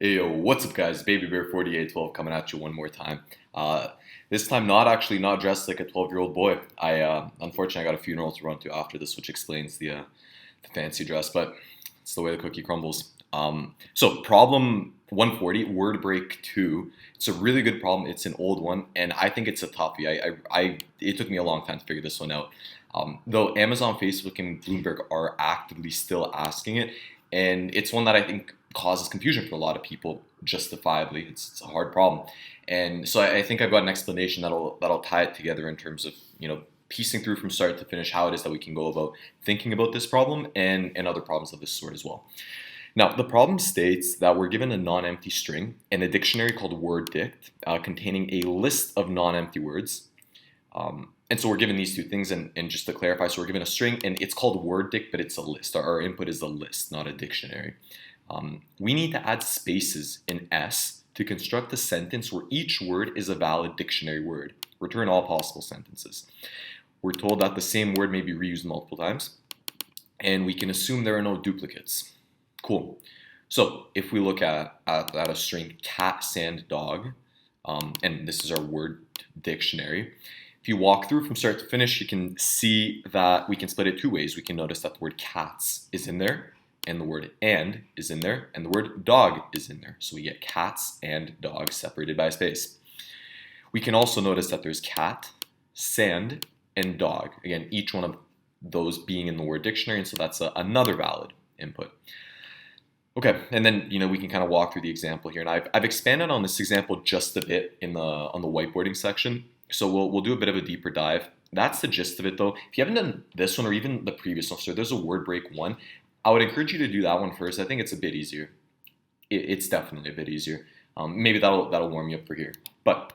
Hey, yo, what's up, guys? Baby Bear 4812 coming at you one more time. This time, not dressed like a 12-year-old boy. Unfortunately, I got a funeral to run to after this, which explains the fancy dress, but it's the way the cookie crumbles. So problem 140, word break 2. It's a really good problem. It's an old one, and I think it's a toughie. It took me a long time to figure this one out. Though Amazon, Facebook, and Bloomberg are actively still asking it, and it's one that I think causes confusion for a lot of people, justifiably. It's a hard problem, and so I think I've got an explanation that'll tie it together in terms of piecing through from start to finish how it is that we can go about thinking about this problem and other problems of this sort as well. Now, the problem states that we're given a non-empty string in a dictionary called wordDict containing a list of non-empty words. And so we're given these two things, and just to clarify, so we're given a string, and it's called wordDict, but it's a list. Our input is a list, not a dictionary. We need to add spaces in S to construct a sentence where each word is a valid dictionary word. Return all possible sentences. We're told that the same word may be reused multiple times, and we can assume there are no duplicates. Cool. So if we look at a string cat, sand, dog, and this is our word dictionary, if you walk through from start to finish, you can see that we can split it two ways. We can notice that the word cats is in there, and the word and is in there, and the word dog is in there. So we get cats and dogs separated by a space. We can also notice that there's cat, sand, and dog. Again, each one of those being in the word dictionary, and so that's another valid input. Okay, and then we can kind of walk through the example here, and I've expanded on this example just a bit on the whiteboarding section. So we'll do a bit of a deeper dive. That's the gist of it, though. If you haven't done this one or even the previous one, so there's a word break 1. I would encourage you to do that one first. I think it's a bit easier. It's definitely a bit easier. Maybe that'll warm you up for here. But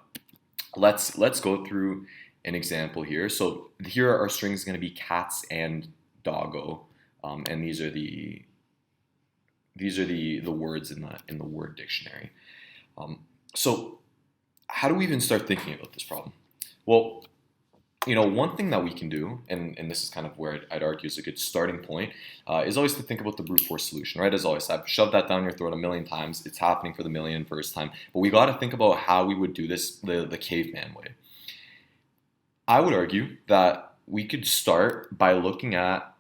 let's go through an example here. So here our strings going to be cats and doggo, and these are the words in the word dictionary. So how do we even start thinking about this problem? Well, one thing that we can do, and this is kind of where I'd argue is a good starting point, is always to think about the brute force solution, right? As always, I've shoved that down your throat a million times. It's happening for the millionth time, but we got to think about how we would do this the caveman way. I would argue that we could start by looking at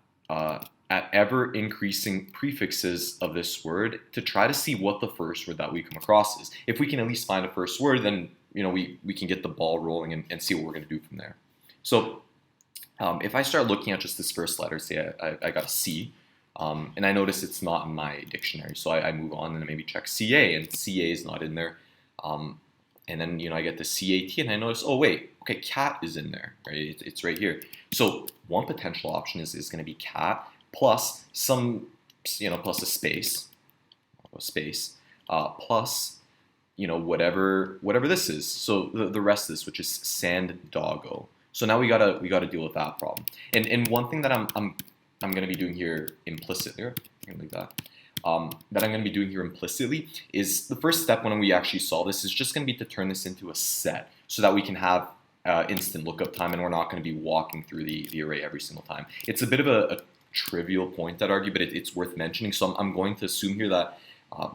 ever-increasing prefixes of this word to try to see what the first word that we come across is. If we can at least find a first word, then we can get the ball rolling and see what we're going to do from there. So if I start looking at just this first letter, say I got a C, and I notice it's not in my dictionary, so I move on and I maybe check CA, and CA is not in there. And then I get the CAT, and I notice, oh wait, okay, cat is in there, right? It's right here. So one potential option is going to be cat plus some, plus a space, plus whatever this is. So the rest of this, which is sand doggo. So now we gotta deal with that problem. And one thing that I'm gonna be doing here implicitly, I'm gonna leave that. That I'm gonna be doing here implicitly is the first step when we actually solve this is just gonna be to turn this into a set so that we can have instant lookup time, and we're not gonna be walking through the array every single time. It's a bit of a trivial point, I'd argue, but it's worth mentioning. So I'm going to assume here that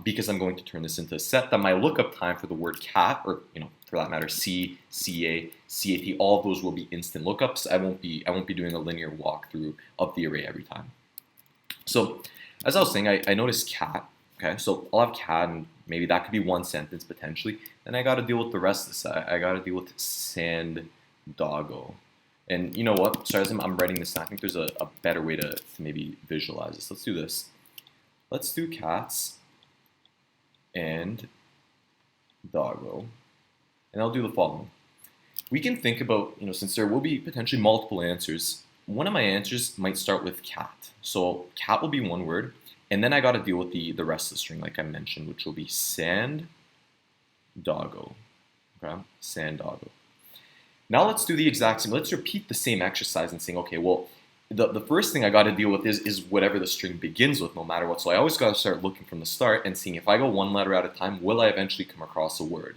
because I'm going to turn this into a set, that my lookup time for the word cat, or for that matter, C, CA, CAT, all of those will be instant lookups. I won't be doing a linear walkthrough of the array every time. So as I was saying, I noticed cat. Okay, so I'll have cat, and maybe that could be one sentence potentially. Then I got to deal with the rest of this. I got to deal with sand doggo. And you know what? Sorry, as I'm writing this down, I think there's a better way to maybe visualize this. Let's do this. Let's do cats and doggo, and I'll do the following. We can think about, since there will be potentially multiple answers, one of my answers might start with cat. So cat will be one word, and then I got to deal with the rest of the string, like I mentioned, which will be sand doggo. Okay, sand doggo. Now let's do the exact same. Let's repeat the same exercise and saying, okay, well, the first thing I got to deal with is whatever the string begins with, no matter what. So I always got to start looking from the start and seeing if I go one letter at a time, will I eventually come across a word?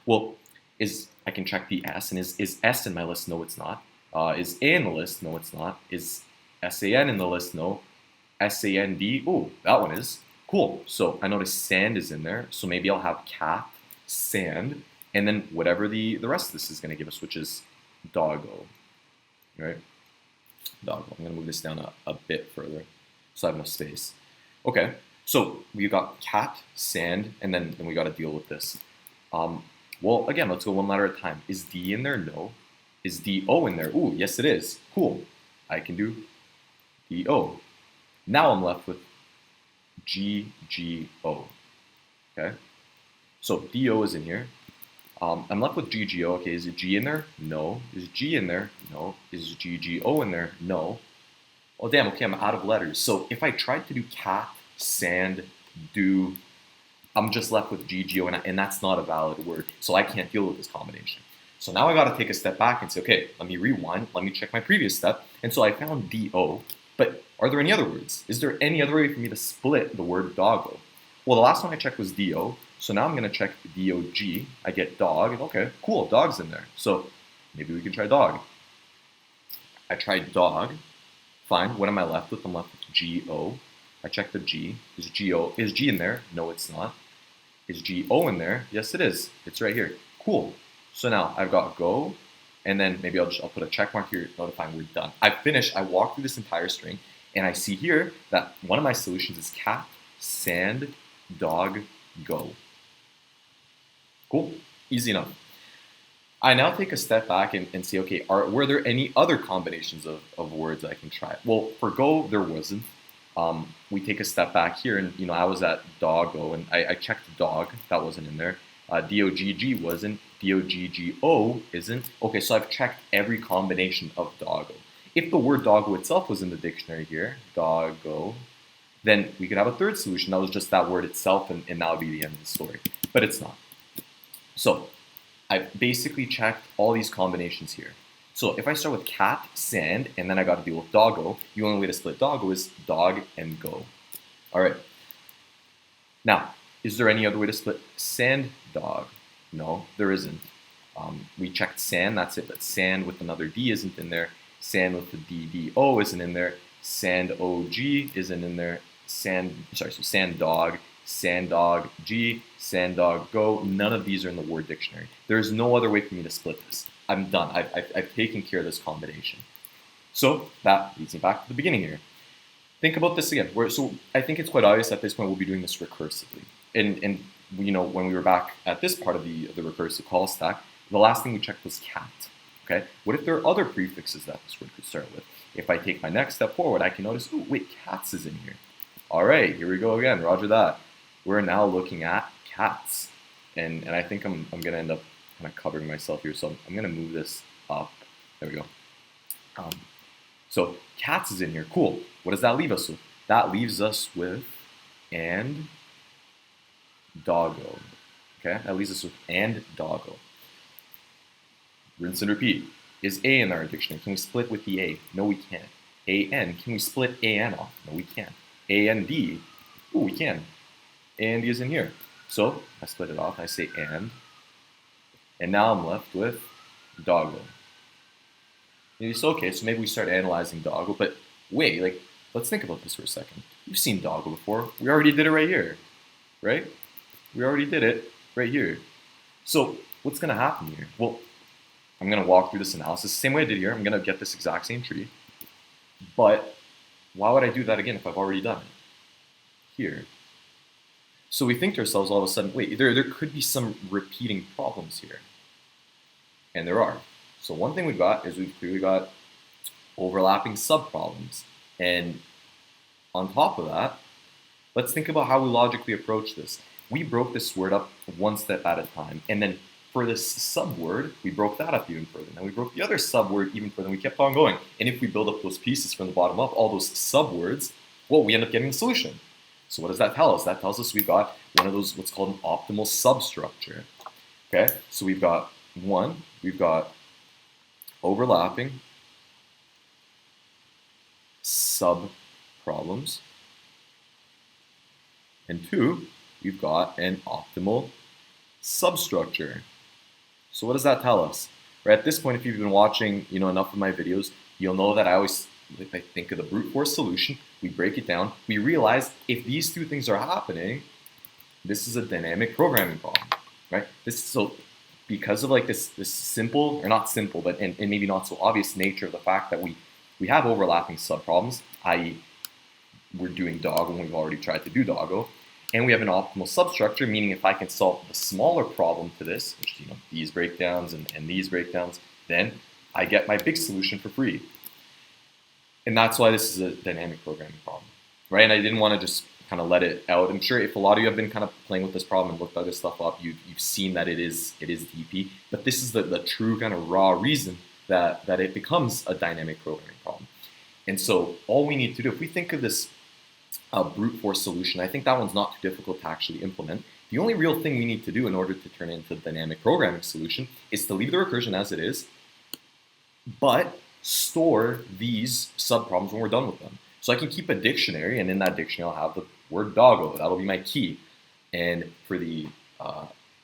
Well, I can check the S, and is S in my list? No, it's not. Is A in the list? No, it's not. Is SAN in the list? No. SAND? Oh, that one is. Cool. So I notice sand is in there. So maybe I'll have cat, sand, and then whatever the rest of this is going to give us, which is doggo. Right? Doggo. I'm going to move this down a bit further so I have enough space. Okay. So we got cat, sand, and then we got to deal with this. Well, again, let's go one letter at a time. Is D in there? No. Is D-O in there? Ooh, yes it is. Cool. I can do D-O. Now I'm left with G-G-O. Okay? So D-O is in here. I'm left with G-G-O. Okay, is it G in there? No. Is G in there? No. Is G-G-O in there? No. Oh, damn, okay, I'm out of letters. So if I tried to do cat, sand, do, I'm just left with G-G-O, and that's not a valid word. So I can't deal with this combination. So now I got to take a step back and say, okay, let me rewind, let me check my previous step. And so I found D-O, but are there any other words? Is there any other way for me to split the word doggo? Well, the last one I checked was D-O, so now I'm going to check D-O-G. I get dog, and okay, cool, dog's in there. So maybe we can try dog. I tried dog, fine. What am I left with? I'm left with G-O. I checked the G. Is G in there? No, it's not. Is G-O in there? Yes, it is. It's right here. Cool. So now I've got go, and then maybe I'll put a check mark here notifying we're done. I finished, I walked through this entire string, and I see here that one of my solutions is cat, sand, dog, go. Cool, easy enough. I now take a step back and say, okay, were there any other combinations of words I can try? Well, for go, there wasn't. We take a step back here, and I was at doggo, and I checked dog, that wasn't in there. D-O-G-G wasn't, D-O-G-G-O isn't. Okay, so I've checked every combination of doggo. If the word doggo itself was in the dictionary here, doggo, then we could have a third solution that was just that word itself, and that would be the end of the story. But it's not. So I've basically checked all these combinations here. So if I start with cat, sand, and then I got to deal with doggo, the only way to split doggo is dog and go. All right. Now, is there any other way to split sand, dog? No, there isn't. We checked sand, that's it, but sand with another D isn't in there. Sand with the D-D-O isn't in there. Sand O-G isn't in there. So sand dog, G, sand dog go. None of these are in the word dictionary. There's no other way for me to split this. I'm done. I've taken care of this combination. So that leads me back to the beginning here. Think about this again. So I think it's quite obvious at this point we'll be doing this recursively. And when we were back at this part of the recursive call stack, the last thing we checked was cat. Okay. What if there are other prefixes that this word could start with? If I take my next step forward, I can notice, oh wait, cats is in here. All right, here we go again. Roger that. We're now looking at cats, and I think I'm gonna end up kind of covering myself here, so I'm gonna move this up. There we go. So cats is in here. Cool. What does that leave us with? That leaves us with and doggo. Okay, that leaves us with and doggo. Rinse and repeat. Is A in our dictionary? Can we split with the A? No, we can't. A-N, can we split A-N off? No, we can't. A-N-D, ooh, we can. A-N-D is in here. So I split it off, I say and now I'm left with doggo. It's okay, so maybe we start analyzing doggo, but wait, let's think about this for a second. You've seen doggo before. We already did it right here, right? We already did it right here. So what's gonna happen here? Well, I'm gonna walk through this analysis, same way I did here. I'm gonna get this exact same tree, but why would I do that again if I've already done it here? So we think to ourselves all of a sudden, wait, there could be some repeating problems here. And there are. So one thing we've got is we've clearly got overlapping subproblems. And on top of that, let's think about how we logically approach this. We broke this word up one step at a time. And then for this subword, we broke that up even further. Now we broke the other subword even further, and we kept on going. And if we build up those pieces from the bottom up, all those subwords, well, we end up getting a solution. So what does that tell us? That tells us we've got one of those, what's called an optimal substructure. Okay, so we've got overlapping subproblems. And two, we've got an optimal substructure. So what does that tell us? Right, at this point, if you've been watching, enough of my videos, you'll know that I always if I think of the brute force solution, we break it down, we realize if these two things are happening, this is a dynamic programming problem, right? So because of like this simple, or not simple, but and maybe not so obvious nature of the fact that we have overlapping subproblems, i.e. we're doing doggo when we've already tried to do doggo, and we have an optimal substructure, meaning if I can solve the smaller problem to this, which these breakdowns and these breakdowns, then I get my big solution for free. And that's why this is a dynamic programming problem, right? And I didn't want to just kind of let it out. I'm sure if a lot of you have been kind of playing with this problem and looked other stuff up, you've seen that it is DP, but this is the true kind of raw reason that it becomes a dynamic programming problem. And so all we need to do, if we think of this brute force solution, I think that one's not too difficult to actually implement. The only real thing we need to do in order to turn it into a dynamic programming solution is to leave the recursion as it is, but store these subproblems when we're done with them. So I can keep a dictionary, and in that dictionary I'll have the word doggo. That'll be my key. And for the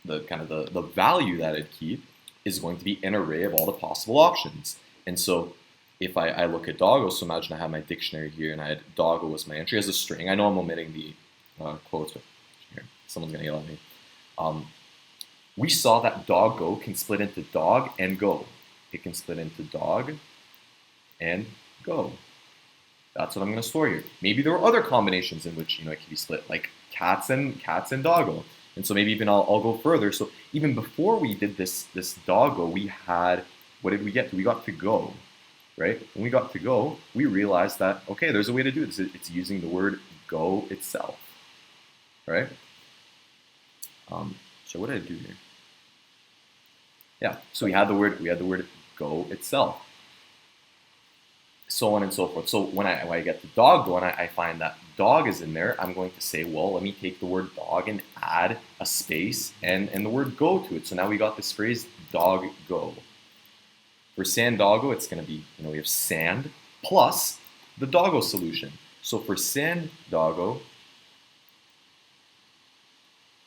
value that I'd keep is going to be an array of all the possible options. And so if I look at doggo, so imagine I have my dictionary here and I had doggo as my entry as a string. I know I'm omitting the quotes, but here, someone's gonna yell at me. We saw that doggo can split into dog and go. It can split into dog and go. That's what I'm going to store here. Maybe there are other combinations in which it can be split, like cats and doggo. And so maybe even I'll go further. So even before we did this doggo, we had, what did we get to? We got to go, right? When we got to go, we realized that, okay, there's a way to do this. It's using the word go itself, right? So what did I do here? Yeah, so we had the word go itself. So on and so forth. So when I get the doggo and I find that dog is in there, I'm going to say, well, let me take the word dog and add a space and the word go to it. So now we got this phrase dog go. For sand doggo, it's going to be, we have sand plus the doggo solution. So for sand doggo,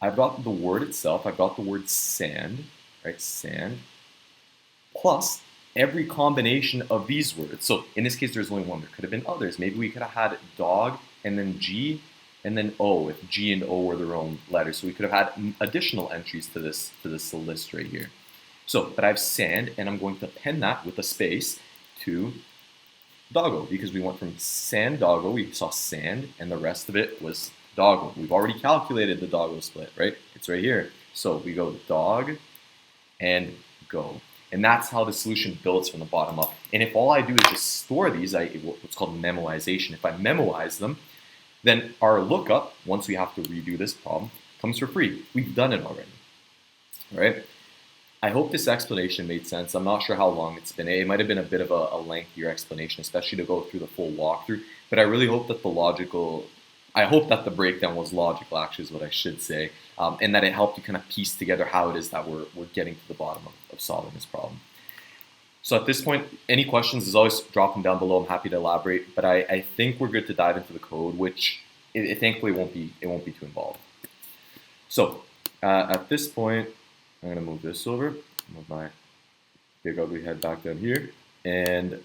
I've got the word itself, I've got the word sand, right? Sand plus every combination of these words. So in this case, there's only one. There could have been others. Maybe we could have had dog and then G and then O, if G and O were their own letters. So we could have had additional entries to this list right here. So, but I have sand, and I'm going to append that with a space to doggo, because we went from sand doggo, we saw sand, and the rest of it was doggo. We've already calculated the doggo split, right? It's right here. So we go dog and go. And that's how the solution builds from the bottom up. And if all I do is just store these, what's called memoization, if I memoize them, then our lookup, once we have to redo this problem, comes for free. We've done it already, all right? I hope this explanation made sense. I'm not sure how long it's been. It might have been a bit of a lengthier explanation, especially to go through the full walkthrough, but I really hope that the breakdown was logical, actually, is what I should say, and that it helped you kind of piece together how it is that we're getting to the bottom of solving this problem. So at this point, any questions, as always, drop them down below. I'm happy to elaborate, but I think we're good to dive into the code, which thankfully won't be too involved. So at this point, I'm going to move this over, move my big ugly head back down here, and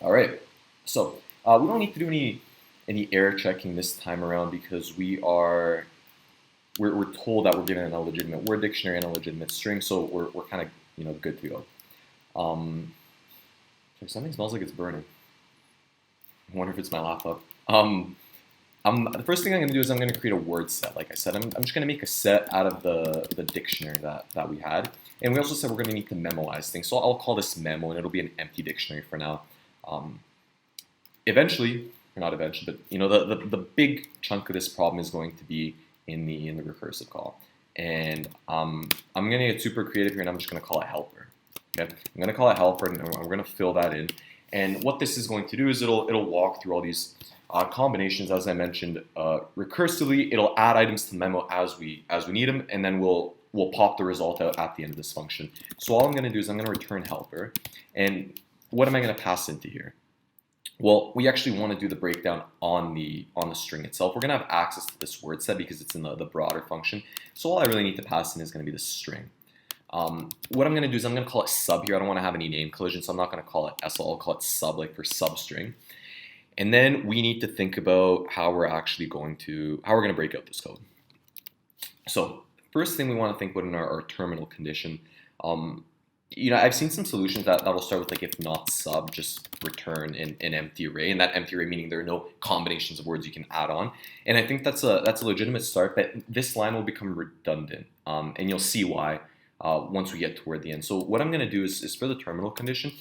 all right. So we don't need to do any error checking this time around, because we're told that we're given an illegitimate word dictionary and a legitimate string, so we're kind of good to go. Something smells like it's burning. I wonder if it's my laptop. The first thing I'm going to do is I'm going to create a word set. Like I said, I'm just going to make a set out of the dictionary that we had. And we also said we're going to need to memoize things. So I'll call this memo, and it'll be an empty dictionary for now. Eventually, or not eventually, but the big chunk of this problem is going to be in the recursive call. And I'm going to get super creative here, and I'm just going to call it helper. Okay? I'm going to call it helper, and we're going to fill that in. And what this is going to do is it'll walk through all these combinations, as I mentioned, recursively. It'll add items to memo as we need them, and then we'll pop the result out at the end of this function. So all I'm going to do is I'm going to return helper, and what am I going to pass into here? Well, we actually want to do the breakdown on the string itself. We're going to have access to this word set because it's in the broader function. So all I really need to pass in is going to be the string. What I'm going to do is I'm going to call it sub here. I don't want to have any name collision, so I'm not going to call it SL. I'll call it sub, like for substring. And then we need to think about how we're going to break out this code. So first thing we want to think about in our terminal condition, I've seen some solutions that'll start with like if not sub, just return an empty array, and that empty array meaning there are no combinations of words you can add on. And I think that's a legitimate start, but this line will become redundant, and you'll see why once we get toward the end. So what I'm going to do is for the terminal condition,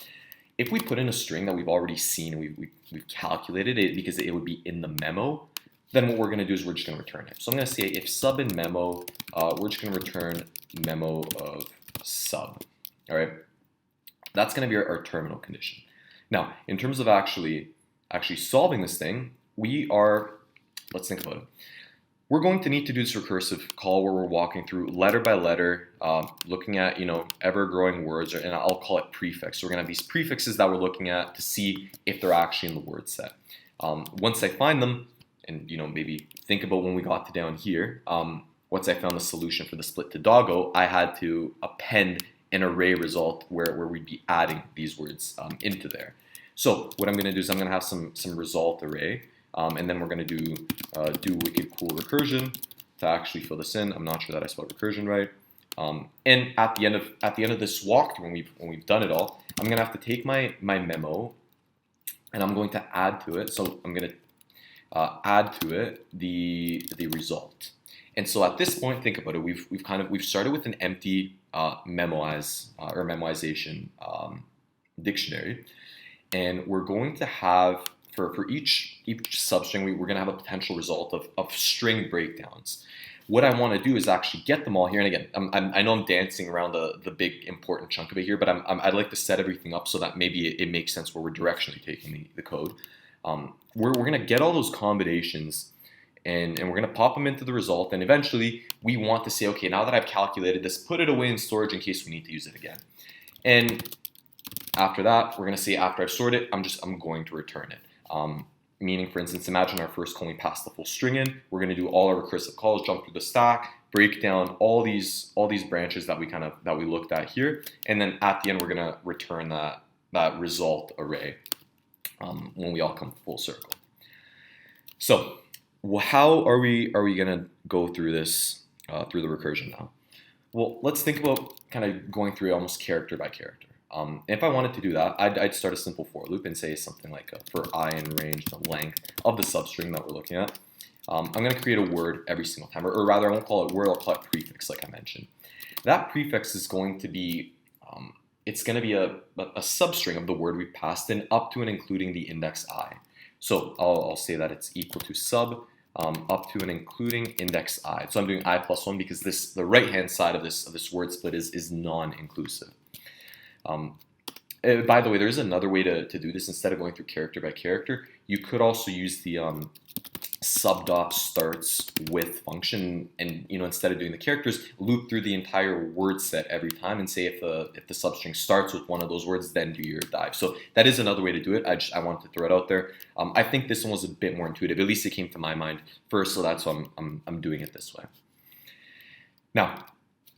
if we put in a string that we've already seen and we've calculated it because it would be in the memo, then what we're going to do is we're just going to return it. So I'm going to say if sub in memo, we're just going to return memo of sub. All right, that's going to be our terminal condition. Now, in terms of actually solving this thing, let's think about it. We're going to need to do this recursive call where we're walking through letter by letter, looking at ever-growing words, and I'll call it prefix. So we're going to have these prefixes that we're looking at to see if they're actually in the word set. Once I find them, and maybe think about when we got to down here, once I found the solution for the split to doggo, I had to append an array result where we'd be adding these words into there. So what I'm going to do is I'm going to have some result array. And then we're going to do wicked cool recursion to actually fill this in. I'm not sure that I spelled recursion right. And at the end of this walkthrough, when we've done it all, I'm going to have to take my memo, and I'm going to add to it. So I'm going to add to it the result. And so at this point, think about it. We've started with an empty memoization dictionary, and we're going to have for each substring, we're going to have a potential result of string breakdowns. What I want to do is actually get them all here. And again, I know I'm dancing around the big important chunk of it here, but I'd like to set everything up so that maybe it makes sense where we're directionally taking the code. We're going to get all those combinations, and we're going to pop them into the result. And eventually, we want to say, okay, now that I've calculated this, put it away in storage in case we need to use it again. And after that, we're going to say after I've stored it, I'm going to return it. Meaning, for instance, imagine our first call, we pass the full string in. We're going to do all our recursive calls, jump through the stack, break down all these branches that we looked at here, and then at the end we're going to return that result array when we all come full circle. So, how are we going to go through this through the recursion now? Well, let's think about kind of going through it almost character by character. If I wanted to do that, I'd start a simple for loop and say something like for I in range the length of the substring that we're looking at. I'm going to create a word every single time, or rather I won't call it word, I'll call it prefix like I mentioned. That prefix is going to be, it's going to be a substring of the word we passed in up to and including the index I. So I'll say that it's equal to sub up to and including index I. So I'm doing I plus 1 because the right hand side of this word split is non-inclusive. By the way, there's another way to do this. Instead of going through character by character, you could also use the sub.starts_with function, and instead of doing the characters, loop through the entire word set every time and say if the substring starts with one of those words, then do your dive. So that is another way to do it. I wanted to throw it out there. I think this one was a bit more intuitive. At least it came to my mind first, so that's why I'm doing it this way. Now,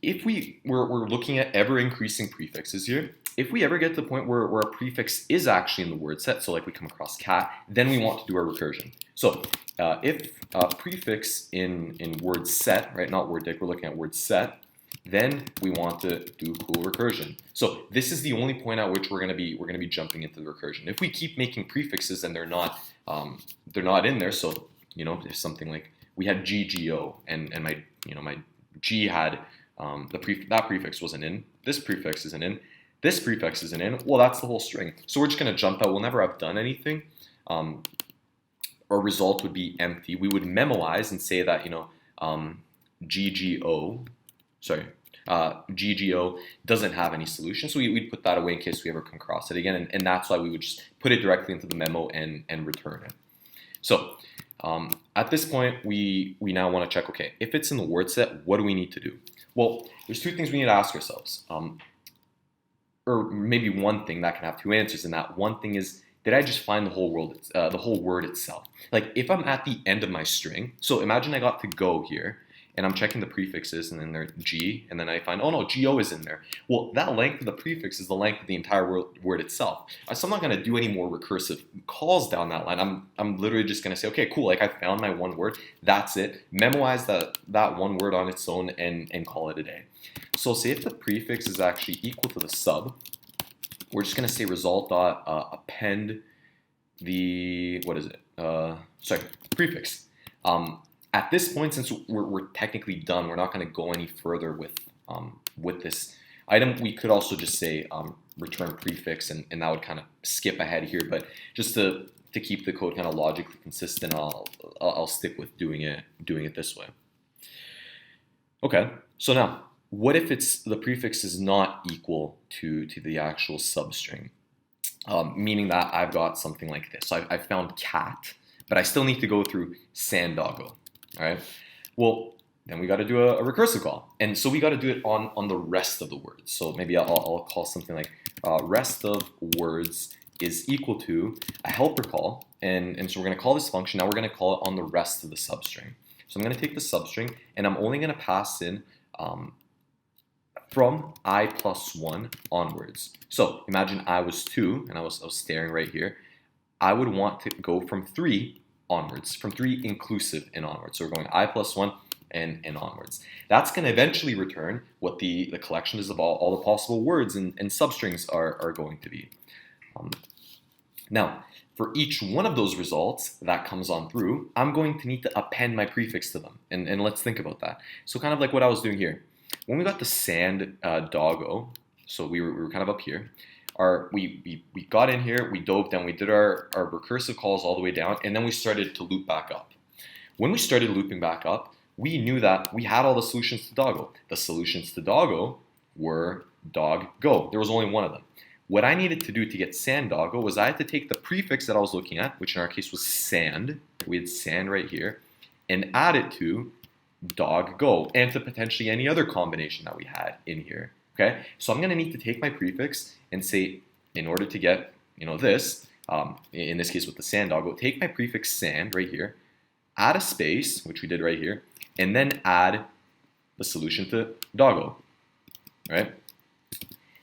if we're looking at ever increasing prefixes here, if we ever get to the point where a prefix is actually in the word set, so like we come across cat, then we want to do our recursion. So if a prefix in word set, right, not wordDict, we're looking at word set, then we want to do cool recursion. So this is the only point at which we're going to be jumping into the recursion. If we keep making prefixes and they're not in there, so if something like we had GGO and my G had that prefix wasn't in, this prefix isn't in, this prefix isn't in, well, that's the whole string. So we're just going to jump out. We'll never have done anything. Our result would be empty. We would memoize and say that, GGO doesn't have any solution. So we'd put that away in case we ever come across it again. And that's why we would just put it directly into the memo and return it. So at this point, we now want to check, okay, if it's in the word set, what do we need to do? Well, there's two things we need to ask ourselves. Or maybe one thing that can have two answers, and that one thing is, did I just find the whole word itself? Like if I'm at the end of my string, so imagine I got to go here, and I'm checking the prefixes, and then they're G, and then I find, oh no, GO is in there. Well, that length of the prefix is the length of the entire word itself. So I'm not going to do any more recursive calls down that line. I'm literally just going to say, okay, cool, like I found my one word, that's it. Memorize that one word on its own and call it a day. So say if the prefix is actually equal to the sub, we're just going to say result.append the, what is it? Prefix. At this point, since we're technically done, we're not going to go any further with this item. We could also just say return prefix, and that would kind of skip ahead here. But just to keep the code kind of logically consistent, I'll stick with doing it this way. Okay, so now what if the prefix is not equal to the actual substring? Meaning that I've got something like this. So I've found cat, but I still need to go through sand doggo. All right. Well, then we got to do a recursive call, and so we got to do it on the rest of the words. So maybe I'll call something like rest of words is equal to a helper call, and so we're going to call this function. Now we're going to call it on the rest of the substring. So I'm going to take the substring, and I'm only going to pass in from I+1 onwards. So imagine I was 2, and I was staring right here. I would want to go from 3 onwards, from 3 inclusive and onwards. So we're going I+1 and onwards. That's going to eventually return what the collection is of all the possible words and substrings are going to be. Now, for each one of those results that comes on through, I'm going to need to append my prefix to them. And let's think about that. So kind of like what I was doing here. When we got the sand doggo, so we were kind of up here, we got in here, we dove down, we did our recursive calls all the way down, and then we started to loop back up. When we started looping back up, we knew that we had all the solutions to doggo. The solutions to doggo were dog go. There was only one of them. What I needed to do to get sand doggo was I had to take the prefix that I was looking at, which in our case was sand, we had sand right here, and add it to dog go, and to potentially any other combination that we had in here. Okay, so I'm going to need to take my prefix and say, in order to get, this, in this case with the sand doggo, take my prefix sand right here, add a space, which we did right here, and then add the solution to doggo, right?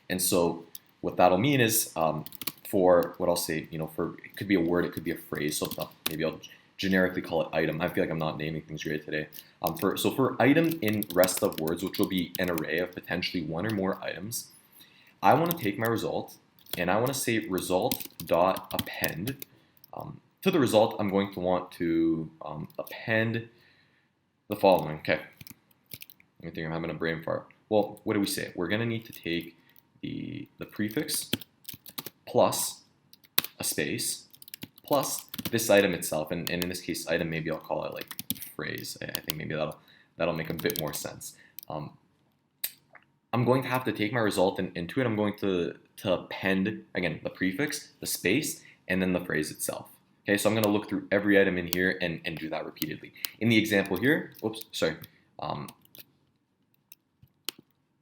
And so what that'll mean is, for what I'll say, for, it could be a word, it could be a phrase, so maybe I'll generically call it item. I feel like I'm not naming things right today. So for item in rest of words, which will be an array of potentially one or more items, I want to take my result, and I want to say result.append. To the result, I'm going to want to append the following. Okay, I think I'm having a brain fart. Well, what do we say? We're going to need to take the prefix plus a space plus this item itself, and in this case item, maybe I'll call it like phrase. I think maybe that'll make a bit more sense. I'm going to have to take my result, and to it I'm going to append, again, the prefix, the space, and then the phrase itself. Okay, so I'm going to look through every item in here and do that repeatedly. In the example here,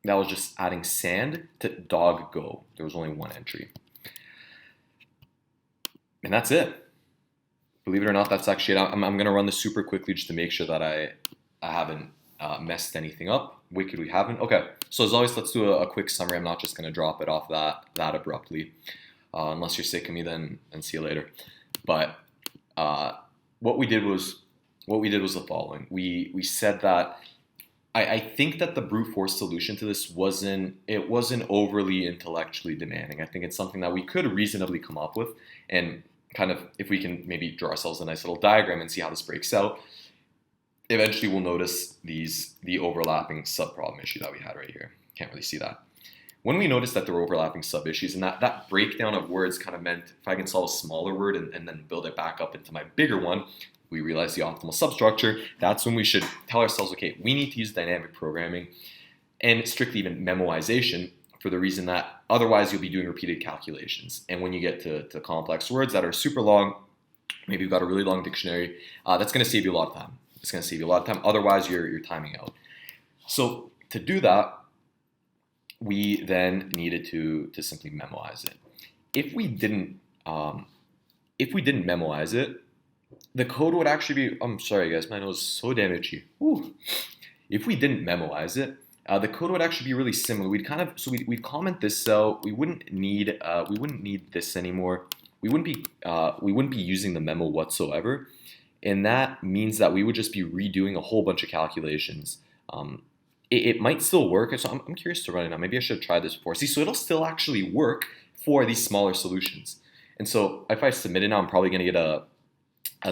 that was just adding sand to dog go. There was only one entry. And that's it. Believe it or not, that's actually it. I'm going to run this super quickly just to make sure that I haven't messed anything up. Wicked, we haven't. Okay, so as always, let's do a quick summary. I'm not just going to drop it off that abruptly. Unless you're sick of me, then see you later. But what we did was the following. We said that I think that the brute force solution to this wasn't overly intellectually demanding. I think it's something that we could reasonably come up with, and kind of, if we can maybe draw ourselves a nice little diagram and see how this breaks out, eventually we'll notice the overlapping subproblem issue that we had right here. Can't really see that. When we noticed that there were overlapping sub-issues, and that breakdown of words kind of meant if I can solve a smaller word and then build it back up into my bigger one, we realize the optimal substructure. That's when we should tell ourselves, okay, we need to use dynamic programming and strictly even memoization, for the reason that otherwise you'll be doing repeated calculations. And when you get to complex words that are super long, maybe you've got a really long dictionary, that's going to save you a lot of time. It's going to save you a lot of time. Otherwise, you're timing out. So to do that, we then needed to simply memoize it. If we didn't memoize it, the code would actually be, I'm sorry guys, my nose is so damn itchy. Woo. if we didn't memoize it, the code would actually be really similar. We'd comment this cell. We wouldn't need this anymore. We wouldn't be using the memo whatsoever, and that means that we would just be redoing a whole bunch of calculations. It might still work, so I'm curious to run it now. Maybe I should try this before. See, so it'll still actually work for these smaller solutions. And so if I submit it now, I'm probably going to get a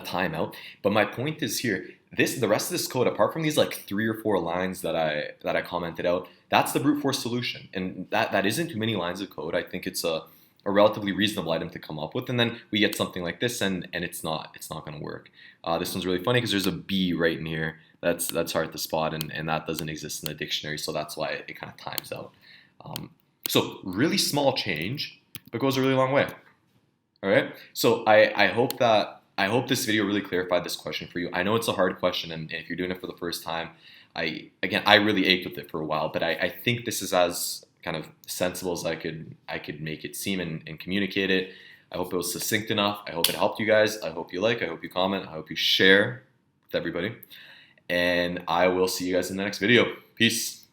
timeout. But my point is here, the rest of this code, apart from these like 3 or 4 lines that I commented out, that's the brute force solution. And that isn't too many lines of code. I think it's a relatively reasonable item to come up with. And then we get something like this, and it's not going to work. This one's really funny because there's a B right in here. That's hard to spot, and that doesn't exist in the dictionary, so that's why it kind of times out. So really small change, but goes a really long way. All right. So I hope this video really clarified this question for you. I know it's a hard question, and if you're doing it for the first time, I really ached with it for a while, but I think this is as kind of sensible as I could make it seem and communicate it. I hope it was succinct enough. I hope it helped you guys. I hope you like. I hope you comment. I hope you share with everybody. And I will see you guys in the next video. Peace.